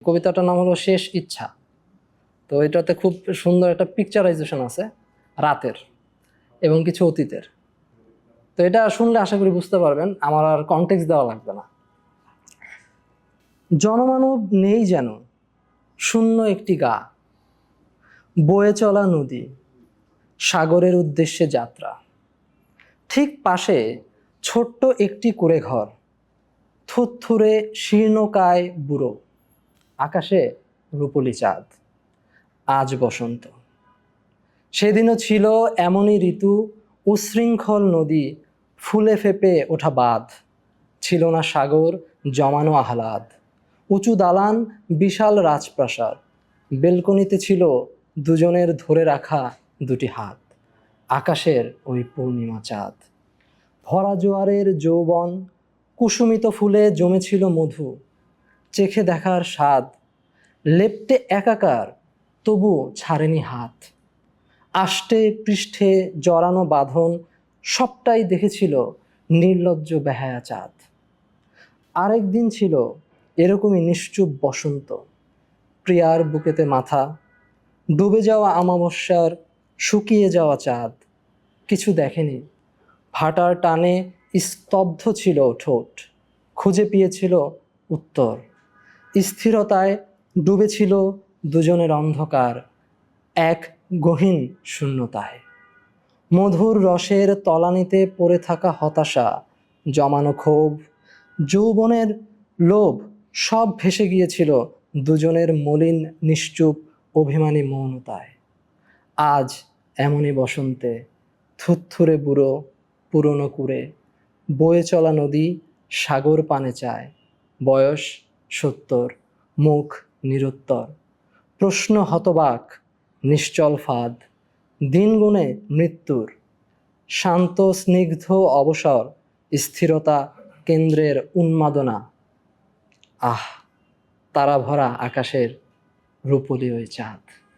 কবিতাটার নাম হলো শেষ ইচ্ছা। তো এটাতে খুব সুন্দর একটা পিকচারাইজেশন আছে রাতের এবং কিছু অতীতের। তো এটা শুনলে আশা করি বুঝতে পারবেন, আমার আর কনটেক্সট দেওয়া লাগবে না। জনমানব নেই যেন, শূন্য একটি গা, বয়ে চলা নদী, সাগরের উদ্দেশ্যে যাত্রা। ঠিক পাশে ছোট্ট একটি কুঁড়ে ঘর, থুরথুরে শীর্ণকায় বুড়ো, আকাশে রূপলি চাঁদ। আজ বসন্ত। সেদিনও ছিল এমনই ঋতু, উচ্ছৃঙ্খল নদী, ফুলে ফেপে ওঠা বাঁধ। ছিল না সাগর, জমানো আহ্লাদ। উঁচু দালান, বিশাল রাজপ্রাসাদ। বেলকনিতে ছিল দুজনের ধরে রাখা দুটি হাত। আকাশের ওই পূর্ণিমা চাঁদ। ভরা জোয়ারের যৌবন, কুসুমিত ফুলে জমেছিল মধু। চেখে দেখার স্বাদ, লেপ্টে একাকার, তবু ছাড়েনি হাত। আষ্টে পৃষ্ঠে জড়ানো বাঁধন, সবটাই দেখেছিল নির্লজ্জ বেহায়া চাঁদ। আরেক দিন ছিল এরকমই নিশ্চুপ বসন্ত। প্রিয়ার বুকেতে মাথা, ডুবে যাওয়া আমাবস্যার শুকিয়ে যাওয়া চাঁদ। কিছু দেখেনি, ভাটার টানে স্তব্ধ ছিল ঠোঁট। খুঁজে পেয়েছিল উত্তর। স্থিরতায় ডুবেছিল দুজনের অন্ধকার, এক গহীন শূন্যতায়। মধুর রসের তলানিতে পড়ে থাকা হতাশা, জমানো ক্ষোভ, যৌবনের লোভ, সব ভেসে গিয়েছিল দুজনের মলিন নিশ্চুপ অভিমানী মৌনতায়। আজ এমনই বসন্তে, থুরথুরে বুড়ো, পুরনো কুঁড়ে, বয়ে চলা নদী, সাগর পানে চায়। বয়স 70, মুখ নিরুত্তর, প্রশ্ন হতবাক, নিশ্চল ফাঁদ। দিন গুণে মৃত্যুর, শান্ত স্নিগ্ধ অবসর, স্থিরতা কেন্দ্রের উন্মাদনা। আহ, তারা ভরা আকাশের রূপলি ওই চাঁদ।